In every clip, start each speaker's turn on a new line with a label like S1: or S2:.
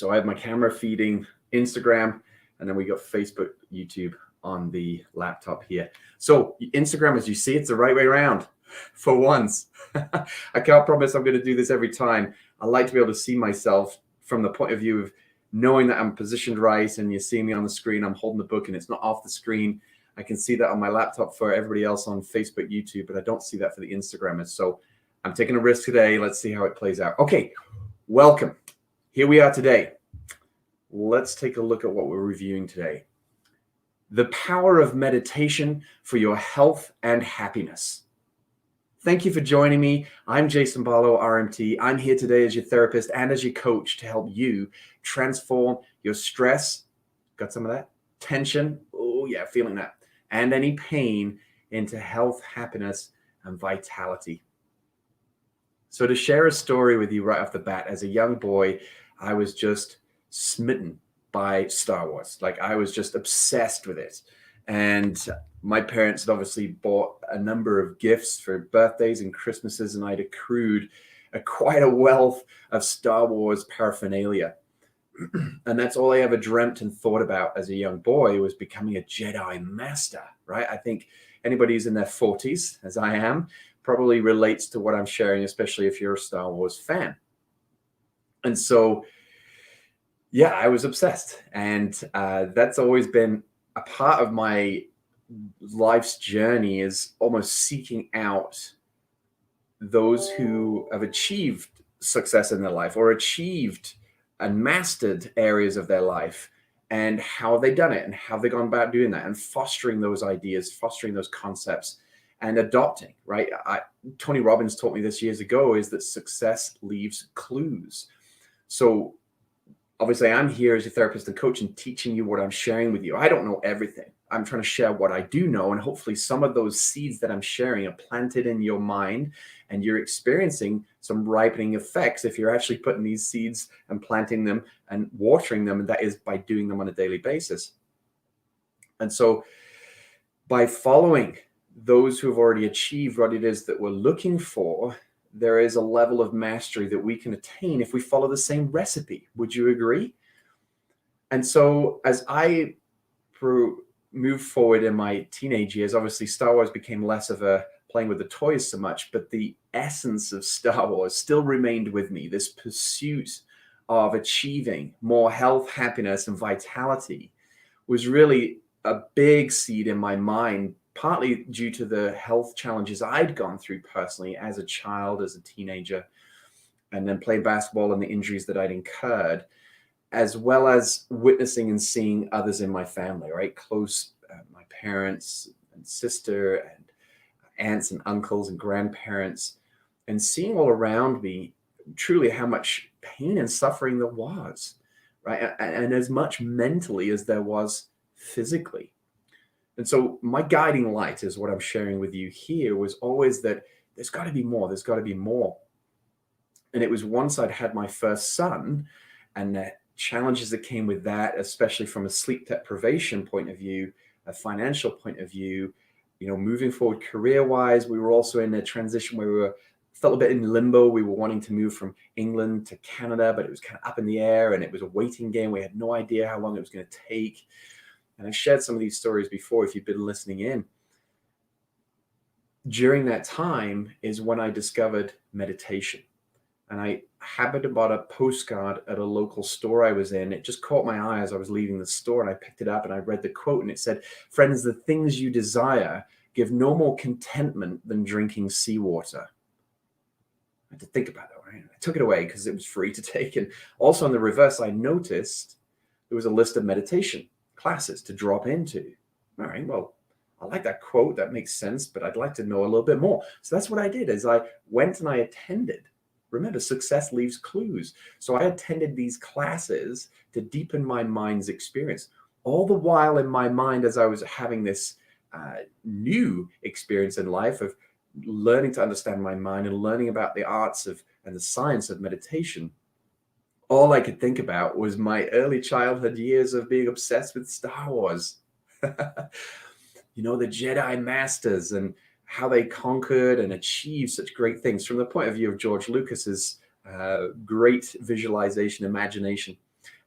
S1: So I have my camera feeding Instagram, and then we got Facebook, YouTube on the laptop here. So Instagram, as you see, it's the right way around for once. I can't promise I'm going to do this every time. I like to be able to see myself from the point of view of knowing that I'm positioned right, and you're seeing me on the screen. I'm holding the book and it's not off the screen. I can see that on my laptop for everybody else on Facebook, YouTube, but I don't see that for the Instagrammers. So I'm taking a risk today. Let's see how it plays out. Okay, welcome. Here we are today. Let's take a look at what we're reviewing today. The power of meditation for your health and happiness. Thank you for joining me. I'm Jason Barlow, RMT. I'm here today as your therapist and as your coach to help you transform your stress. Got some of that? Tension. Oh yeah, feeling that. And any pain into health, happiness, and vitality. So to share a story with you right off the bat, as a young boy, I was just smitten by Star Wars. Like, I was just obsessed with it. And my parents had obviously bought a number of gifts for birthdays and Christmases, and I'd accrued quite a wealth of Star Wars paraphernalia. And that's all I ever dreamt and thought about as a young boy, was becoming a Jedi master, right? I think anybody who's in their 40s, as I am, probably relates to what I'm sharing, especially if you're a Star Wars fan. And so, yeah, I was obsessed. And that's always been a part of my life's journey, is almost seeking out those who have achieved success in their life, or achieved and mastered areas of their life, and how have they done it, and how have they gone about doing that, and fostering those ideas, fostering those concepts, and adopting, right? Tony Robbins taught me this years ago, is that success leaves clues. So obviously I'm here as a therapist and coach and teaching you what I'm sharing with you. I don't know everything. I'm trying to share what I do know, and hopefully some of those seeds that I'm sharing are planted in your mind, and you're experiencing some ripening effects if you're actually putting these seeds and planting them and watering them, and that is by doing them on a daily basis. And so by following those who have already achieved what it is that we're looking for, there is a level of mastery that we can attain if we follow the same recipe. Would you agree? And so as I moved forward in my teenage years, obviously Star Wars became less of a playing with the toys so much, but the essence of Star Wars still remained with me. This pursuit of achieving more health, happiness, and vitality was really a big seed in my mind, partly due to the health challenges I'd gone through personally as a child, as a teenager, and then playing basketball and the injuries that I'd incurred, as well as witnessing and seeing others in my family, right? Close, my parents and sister and aunts and uncles and grandparents, and seeing all around me truly how much pain and suffering there was, right? And as much mentally as there was physically. And so my guiding light is what I'm sharing with you here, was always that there's got to be more, there's got to be more. And it was once I'd had my first son, and the challenges that came with that, especially from a sleep deprivation point of view, a financial point of view, you know, moving forward career-wise, we were also in a transition where we felt a bit in limbo. We were wanting to move from England to Canada, but it was kind of up in the air, and it was a waiting game. We had no idea how long it was going to take. And I shared some of these stories before, if you've been listening in. During that time is when I discovered meditation. And I happened to bought a postcard at a local store I was in. It just caught my eye as I was leaving the store, and I picked it up and I read the quote, and it said, "Friends, the things you desire give no more contentment than drinking seawater." I had to think about that, right? I took it away because it was free to take. And also on the reverse, I noticed there was a list of meditation classes to drop into. All right, well, I like that quote. That makes sense, but I'd like to know a little bit more. So that's what I did, is I went and I attended. Remember, success leaves clues. So I attended these classes to deepen my mind's experience. All the while in my mind, as I was having this new experience in life of learning to understand my mind and learning about the arts of and the science of meditation, all I could think about was my early childhood years of being obsessed with Star Wars. You know, the Jedi Masters and how they conquered and achieved such great things from the point of view of George Lucas's great visualization, imagination.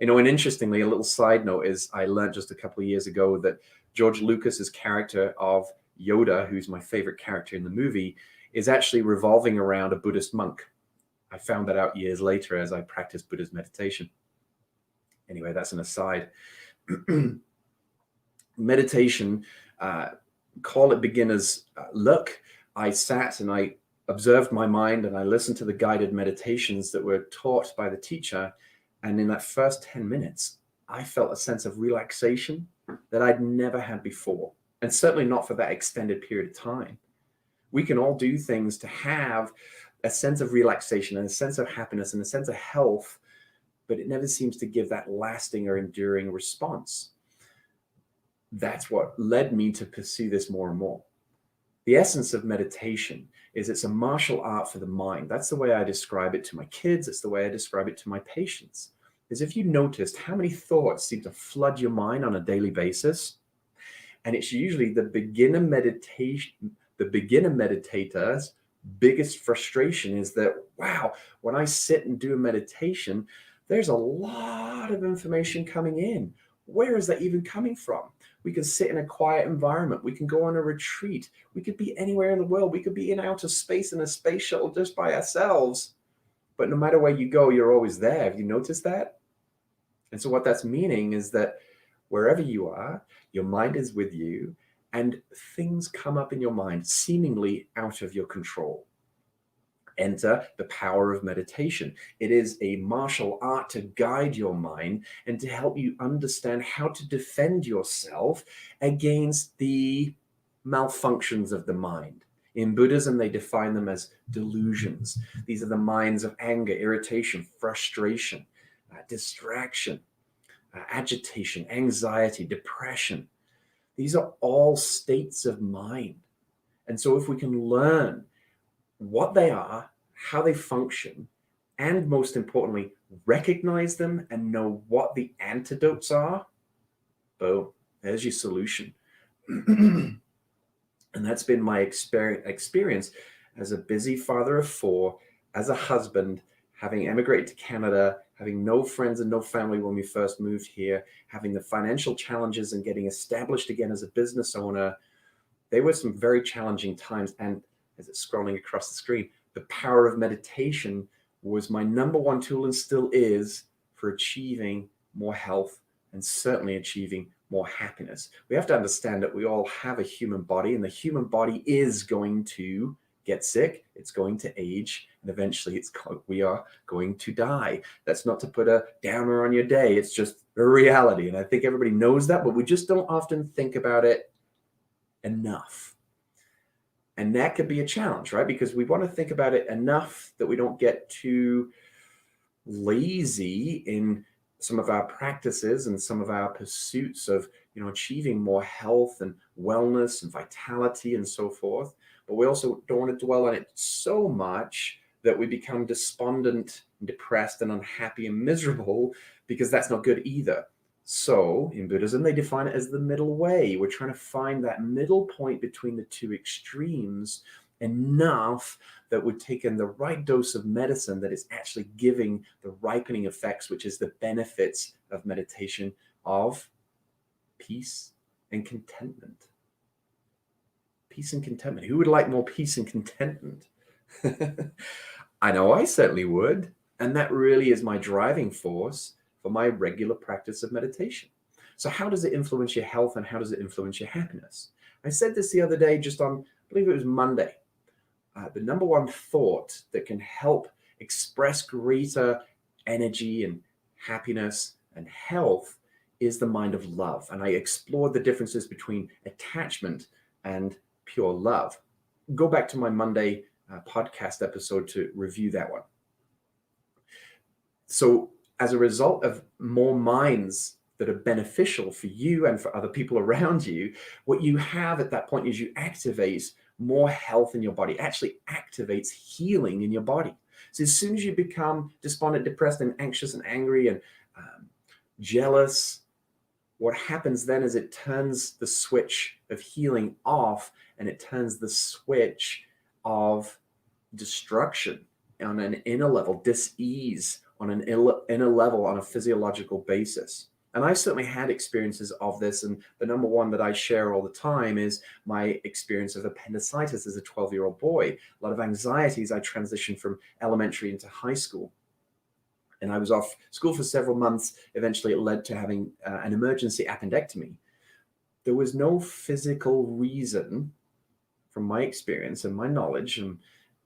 S1: And interestingly, a little side note is I learned just a couple of years ago that George Lucas's character of Yoda, who's my favorite character in the movie, is actually revolving around a Buddhist monk. I found that out years later as I practiced Buddhist meditation. Anyway, that's an aside. Meditation, call it beginner's luck. I sat and I observed my mind and I listened to the guided meditations that were taught by the teacher. And in that first 10 minutes, I felt a sense of relaxation that I'd never had before, and certainly not for that extended period of time. We can all do things to have a sense of relaxation and a sense of happiness and a sense of health, but it never seems to give that lasting or enduring response. That's what led me to pursue this more and more. The essence of meditation is it's a martial art for the mind. That's the way I describe it to my kids. It's the way I describe it to my patients. Is if you noticed how many thoughts seem to flood your mind on a daily basis, and it's usually the beginner meditator's biggest frustration is that, wow, when I sit and do a meditation, there's a lot of information coming in. Where is that even coming from? We can sit in a quiet environment. We can go on a retreat. We could be anywhere in the world. We could be in outer space in a space shuttle just by ourselves. But no matter where you go, you're always there. Have you noticed that? And so what that's meaning is that wherever you are, your mind is with you, and things come up in your mind seemingly out of your control. Enter the power of meditation. It is a martial art to guide your mind and to help you understand how to defend yourself against the malfunctions of the mind. In Buddhism, they define them as delusions. These are the minds of anger, irritation, frustration, distraction, agitation, anxiety, depression. These are all states of mind. And so if we can learn what they are, how they function, and most importantly, recognize them and know what the antidotes are, boom, there's your solution. And that's been my experience as a busy father of 4, as a husband, having emigrated to Canada, having no friends and no family when we first moved here, having the financial challenges and getting established again as a business owner. They were some very challenging times. And as it's scrolling across the screen, the power of meditation was my number one tool and still is for achieving more health and certainly achieving more happiness. We have to understand that we all have a human body, and the human body is going to get sick, it's going to age, and eventually we are going to die. That's not to put a downer on your day. It's just a reality. And I think everybody knows that, but we just don't often think about it enough. And that could be a challenge, right? Because we want to think about it enough that we don't get too lazy in some of our practices and some of our pursuits of, achieving more health and wellness and vitality and so forth. But we also don't want to dwell on it so much that we become despondent, depressed, and unhappy and miserable, because that's not good either. So in Buddhism, they define it as the middle way. We're trying to find that middle point between the two extremes, enough that we're taking the right dose of medicine that is actually giving the ripening effects, which is the benefits of meditation, of peace and contentment. Peace and contentment. Who would like more peace and contentment? I know I certainly would. And that really is my driving force for my regular practice of meditation. So how does it influence your health and how does it influence your happiness? I said this the other day, just on, I believe it was Monday. The number one thought that can help express greater energy and happiness and health is the mind of love. And I explored the differences between attachment and pure love. Go back to my Monday podcast episode to review that one. So as a result of more minds that are beneficial for you and for other people around you, what you have at that point is you activate more health in your body. It actually activates healing in your body. So as soon as you become despondent, depressed, and anxious and angry and jealous, what happens then is it turns the switch of healing off, and it turns the switch of destruction on an inner level, dis-ease on an inner level, on a physiological basis. And I certainly had experiences of this. And the number one that I share all the time is my experience of appendicitis as a 12-year-old boy. A lot of anxieties. I transitioned from elementary into high school. And I was off school for several months. Eventually, it led to having an emergency appendectomy. There was no physical reason, from my experience and my knowledge and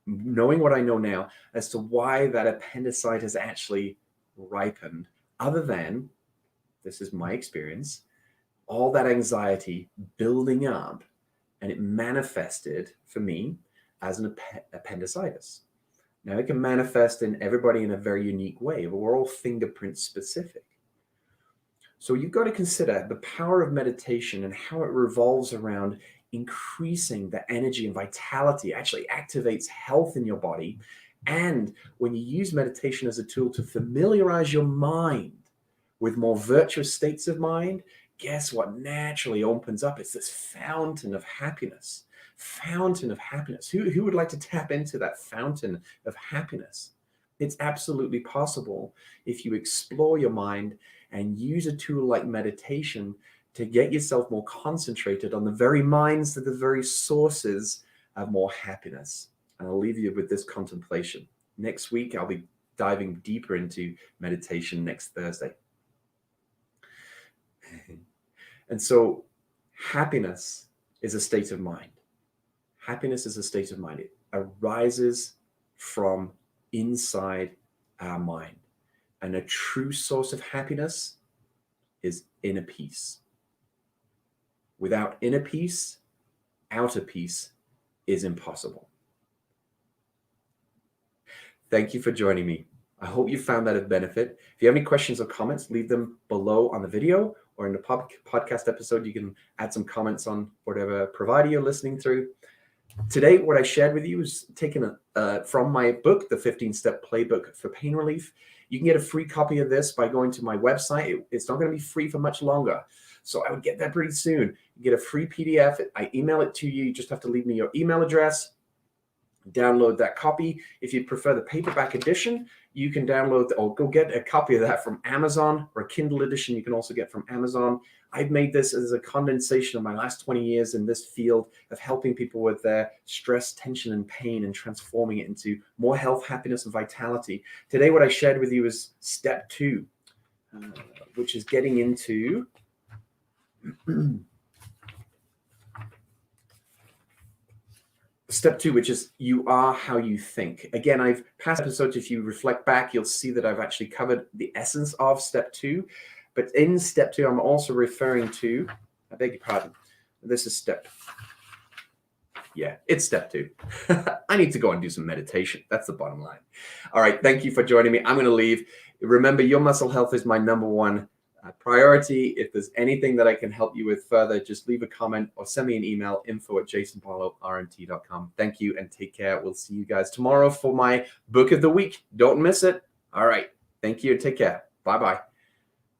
S1: knowing what I know now, as to why that appendicitis actually ripened, other than, this is my experience, all that anxiety building up, and it manifested for me as an appendicitis. Now, it can manifest in everybody in a very unique way, but we're all fingerprint specific. So you've got to consider the power of meditation and how it revolves around increasing the energy and vitality, actually activates health in your body. And when you use meditation as a tool to familiarize your mind with more virtuous states of mind, guess what naturally opens up? It's this fountain of happiness. Fountain of happiness. Who would like to tap into that fountain of happiness? It's absolutely possible if you explore your mind and use a tool like meditation to get yourself more concentrated on the very minds that are the very sources of more happiness. And I'll leave you with this contemplation. Next week, I'll be diving deeper into meditation next Thursday. And so happiness is a state of mind. Happiness is a state of mind. It arises from inside our mind. And a true source of happiness is inner peace. Without inner peace, outer peace is impossible. Thank you for joining me. I hope you found that of benefit. If you have any questions or comments, leave them below on the video or in the podcast episode. You can add some comments on whatever provider you're listening through. Today, what I shared with you is taken from my book, The 15-Step Playbook for Pain Relief. You can get a free copy of this by going to my website. It's not going to be free for much longer, so I would get that pretty soon. You get a free PDF. I email it to you. You just have to leave me your email address. Download that copy. If you prefer the paperback edition, you can download or go get a copy of that from Amazon, or a Kindle edition you can also get from Amazon. I've made this as a condensation of my last 20 years in this field of helping people with their stress, tension, and pain, and transforming it into more health, happiness, and vitality. Today, what I shared with you is step 2, which is getting into step 2, which is you are how you think. Again, I've past episodes, if you reflect back, you'll see that I've actually covered the essence of step 2. But in step 2, I'm also referring to, I beg your pardon, this is it's step 2. I need to go and do some meditation. That's the bottom line. All right, thank you for joining me. I'm going to leave. Remember, your muscle health is my number one priority. If there's anything that I can help you with further, just leave a comment or send me an email, info@jasonbarlowrmt.com. Thank you and take care. We'll see you guys tomorrow for my book of the week. Don't miss it. All right. Thank you and take care. Bye-bye.